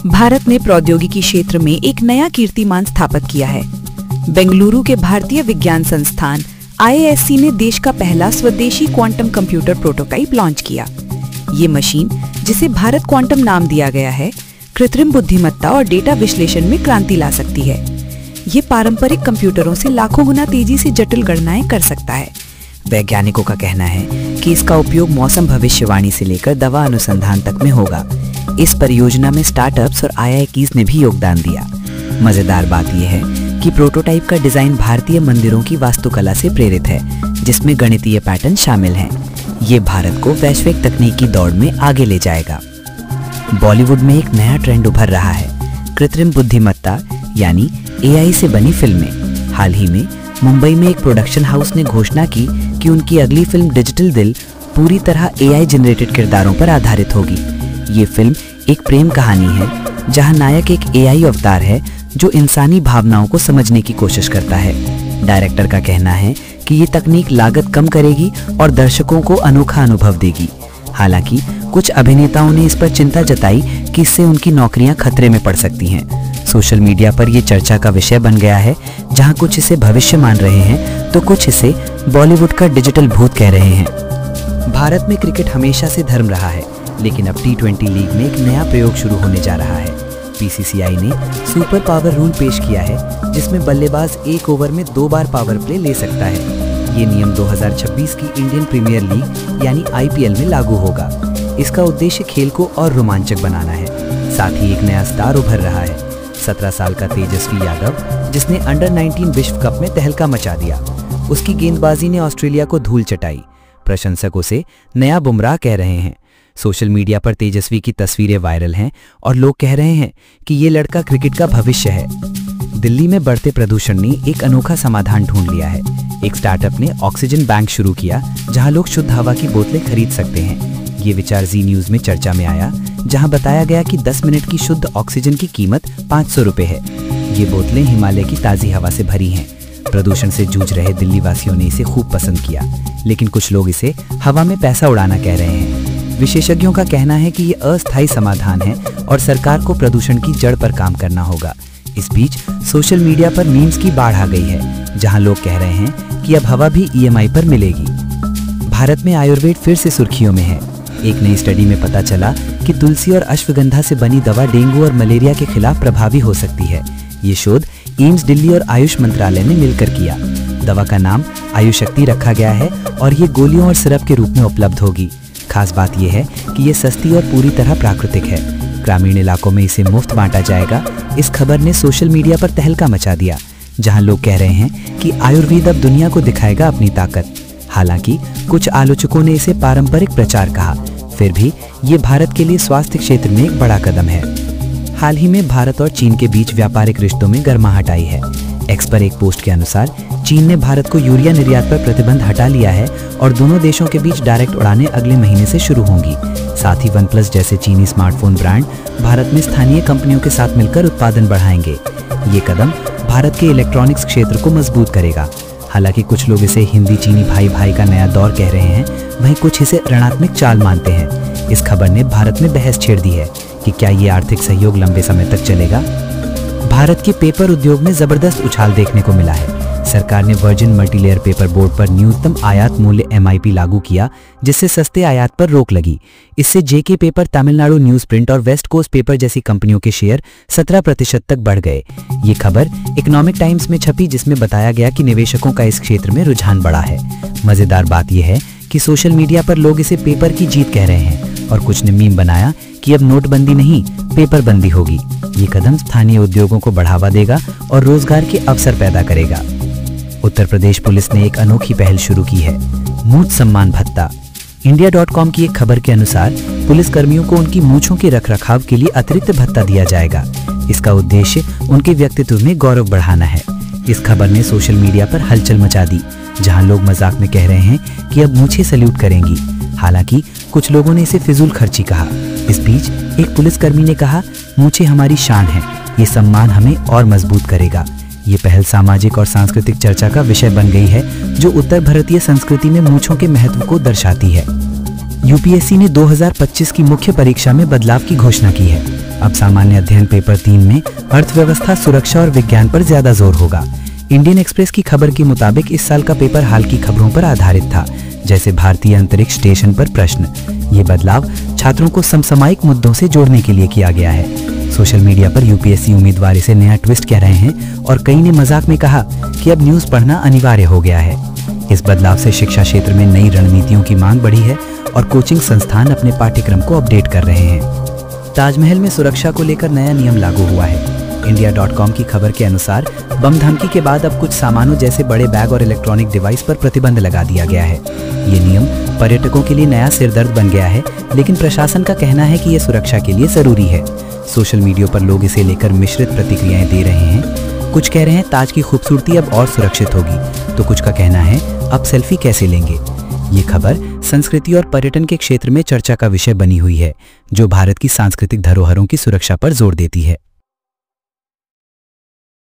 भारत ने प्रौद्योगिकी क्षेत्र में एक नया कीर्तिमान स्थापित किया है। बेंगलुरु के भारतीय विज्ञान संस्थान IISc ने देश का पहला स्वदेशी क्वांटम कंप्यूटर प्रोटोटाइप लॉन्च किया। ये मशीन, जिसे भारत क्वांटम नाम दिया गया है, कृत्रिम बुद्धिमत्ता और डेटा विश्लेषण में क्रांति ला सकती है। ये पारंपरिक कंप्यूटरों से लाखों गुना तेजी से जटिल गणनाएं कर सकता है। वैज्ञानिकों का कहना है कि इसका उपयोग मौसम भविष्यवाणी से लेकर दवा अनुसंधान तक में होगा। इस परियोजना में स्टार्टअप्स और IITs ने भी योगदान दिया। मजेदार बात यह है कि प्रोटोटाइप का डिजाइन भारतीय मंदिरों की वास्तुकला से प्रेरित है, जिसमें गणितीय पैटर्न शामिल हैं। ये भारत को वैश्विक तकनीकी दौड़ में आगे ले जाएगा। बॉलीवुड में एक नया ट्रेंड उभर रहा है, कृत्रिम बुद्धिमत्ता यानी AI से बनी फिल्में। हाल ही में मुंबई में एक प्रोडक्शन हाउस ने घोषणा की कि उनकी अगली फिल्म डिजिटल दिल पूरी तरह AI जनरेटेड किरदारों पर आधारित होगी। ये फिल्म एक प्रेम कहानी है जहां नायक एक AI अवतार है जो इंसानी भावनाओं को समझने की कोशिश करता है। डायरेक्टर का कहना है कि ये तकनीक लागत कम करेगी और दर्शकों को अनोखा अनुभव देगी। हालांकि कुछ अभिनेताओं ने इस पर चिंता जताई कि इससे उनकी नौकरियां खतरे में पड़ सकती हैं। सोशल मीडिया पर यह चर्चा का विषय बन गया है, जहां कुछ इसे भविष्य मान रहे हैं तो कुछ इसे बॉलीवुड का डिजिटल भूत कह रहे हैं। भारत में क्रिकेट हमेशा से धर्म रहा है, लेकिन अब T20 लीग में एक नया प्रयोग शुरू होने जा रहा है। BCCI ने सुपर पावर रूल पेश किया है, जिसमें बल्लेबाज एक ओवर में 2 बार पावर प्ले ले सकता है। ये नियम 2026 की इंडियन प्रीमियर लीग यानी IPL में लागू होगा। इसका उद्देश्य खेल को और रोमांचक बनाना है। साथ ही एक नया स्टार उभर रहा है, 17 साल का तेजस्वी यादव, जिसने अंडर-19 विश्व कप में तहलका मचा दिया। उसकी गेंदबाजी ने ऑस्ट्रेलिया को धूल चटाई। प्रशंसक उसे नया बुमराह कह रहे हैं। सोशल मीडिया पर तेजस्वी की तस्वीरें वायरल हैं और लोग कह रहे हैं कि ये लड़का क्रिकेट का भविष्य है। दिल्ली में बढ़ते प्रदूषण ने एक अनोखा समाधान ढूंढ लिया है। एक स्टार्टअप ने ऑक्सीजन बैंक शुरू किया, जहां लोग शुद्ध हवा की बोतलें खरीद सकते हैं। ये विचार जी न्यूज में चर्चा में आया, जहां बताया गया कि 10 मिनट की शुद्ध ऑक्सीजन की कीमत 500 रुपए है। ये बोतलें हिमालय की ताज़ी हवा से भरी हैं। प्रदूषण से जूझ रहे दिल्ली वासियों ने इसे खूब पसंद किया, लेकिन कुछ लोग इसे हवा में पैसा उड़ाना कह रहे हैं। विशेषज्ञों का कहना है कि ये अस्थायी समाधान है और सरकार को प्रदूषण की जड़ पर काम करना होगा। इस बीच सोशल मीडिया पर मीम्स की बाढ़ आ गई है, जहां लोग कह रहे हैं कि अब हवा भी EMI पर मिलेगी। भारत में आयुर्वेद फिर से सुर्खियों में है। एक नई स्टडी में पता चला कि तुलसी और अश्वगंधा से बनी दवा डेंगू और मलेरिया के खिलाफ प्रभावी हो सकती है। ये शोध एम्स दिल्ली और आयुष मंत्रालय ने मिलकर किया। दवा का नाम आयुशक्ति रखा गया है और ये गोलियों और सिरप के रूप में उपलब्ध होगी। खास बात यह है कि ये सस्ती और पूरी तरह प्राकृतिक है। ग्रामीण इलाकों में इसे मुफ्त बांटा जाएगा। इस खबर ने सोशल मीडिया पर तहलका मचा दिया, जहां लोग कह रहे हैं कि आयुर्वेद अब दुनिया को दिखाएगा अपनी ताकत। हालांकि कुछ आलोचकों ने इसे पारंपरिक प्रचार कहा। फिर भी ये भारत के लिए स्वास्थ्य क्षेत्र में एक बड़ा कदम है। हाल ही में भारत और चीन के बीच व्यापारिक रिश्तों में गर्माहट आई है। एक्स पर एक पोस्ट के अनुसार चीन ने भारत को यूरिया निर्यात पर प्रतिबंध हटा लिया है और दोनों देशों के बीच डायरेक्ट उड़ानें अगले महीने से शुरू होंगी। साथ ही OnePlus जैसे चीनी स्मार्टफोन ब्रांड भारत में स्थानीय कंपनियों के साथ मिलकर उत्पादन बढ़ाएंगे। ये कदम भारत के इलेक्ट्रॉनिक्स क्षेत्र को मजबूत करेगा। हालांकि कुछ लोग इसे हिंदी चीनी भाई भाई का नया दौर कह रहे हैं, वहीं कुछ इसे ऋणात्मक चाल मानते हैं। इस खबर ने भारत में बहस छेड़ दी है कि क्या ये आर्थिक सहयोग लंबे समय तक चलेगा। भारत के पेपर उद्योग में जबरदस्त उछाल देखने को मिला है। सरकार ने वर्जिन मल्टीलेयर पेपर बोर्ड पर न्यूनतम आयात मूल्य MIP लागू किया, जिससे सस्ते आयात पर रोक लगी। इससे JK paper, Tamil Nadu news print और वेस्ट कोस्ट पेपर जैसी कंपनियों के शेयर 17% तक बढ़ गए। ये खबर इकोनॉमिक टाइम्स में छपी, जिसमें बताया गया कि निवेशकों का इस क्षेत्र में रुझान बढ़ा है। मजेदार बात यह है कि सोशल मीडिया पर लोग इसे पेपर की जीत कह रहे हैं और कुछ ने मीम बनाया कि अब नोटबंदी नहीं, पेपर बंदी होगी। ये कदम स्थानीय उद्योगों को बढ़ावा देगा और रोजगार के अवसर पैदा करेगा। उत्तर प्रदेश पुलिस ने एक अनोखी पहल शुरू की है, मूंछ सम्मान भत्ता। India.com की एक खबर के अनुसार पुलिस कर्मियों को उनकी मूंछों के रखरखाव के लिए अतिरिक्त भत्ता दिया जाएगा। इसका उद्देश्य उनके व्यक्तित्व में गौरव बढ़ाना है। इस खबर ने सोशल मीडिया पर हलचल मचा दी, जहां लोग मजाक में कह रहे हैं कि अब मूंछें सैल्यूट करेंगी। हालांकि कुछ लोगों ने इसे फिजूल खर्ची कहा। इस बीच एक पुलिसकर्मी ने कहा, मूंछें हमारी शान है, ये सम्मान हमें और मजबूत करेगा। ये पहल सामाजिक और सांस्कृतिक चर्चा का विषय बन गई है, जो उत्तर भारतीय संस्कृति में मूंछों के महत्व को दर्शाती है। UPSC ने 2025 की मुख्य परीक्षा में बदलाव की घोषणा की है। अब सामान्य अध्ययन पेपर 3 में अर्थव्यवस्था, सुरक्षा और विज्ञान पर ज्यादा जोर होगा। इंडियन एक्सप्रेस की खबर के मुताबिक इस साल का पेपर हाल की खबरों पर आधारित था, जैसे भारतीय अंतरिक्ष स्टेशन पर प्रश्न। ये बदलाव छात्रों को समसामयिक मुद्दों से जोड़ने के लिए किया गया है। सोशल मीडिया पर यूपीएससी उम्मीदवार इसे नया ट्विस्ट कह रहे हैं और कई ने मजाक में कहा कि अब न्यूज पढ़ना अनिवार्य हो गया है। इस बदलाव से शिक्षा क्षेत्र में नई रणनीतियों की मांग बढ़ी है और कोचिंग संस्थान अपने पाठ्यक्रम को अपडेट कर रहे हैं। ताजमहल में सुरक्षा को लेकर नया नियम लागू हुआ है। इंडिया.com की खबर के अनुसार बम धमकी के बाद अब कुछ सामानों जैसे बड़े बैग और इलेक्ट्रॉनिक डिवाइस पर प्रतिबंध लगा दिया गया है। ये नियम पर्यटकों के लिए नया सिरदर्द बन गया है, लेकिन प्रशासन का कहना है कि ये सुरक्षा के लिए जरूरी है। सोशल मीडिया पर लोग इसे लेकर मिश्रित प्रतिक्रियाएं दे रहे हैं। कुछ कह रहे हैं ताज की खूबसूरती अब और सुरक्षित होगी, तो कुछ का कहना है अब सेल्फी कैसे लेंगे। ये खबर संस्कृति और पर्यटन के क्षेत्र में चर्चा का विषय बनी हुई है, जो भारत की सांस्कृतिक धरोहरों की सुरक्षा पर जोर देती है।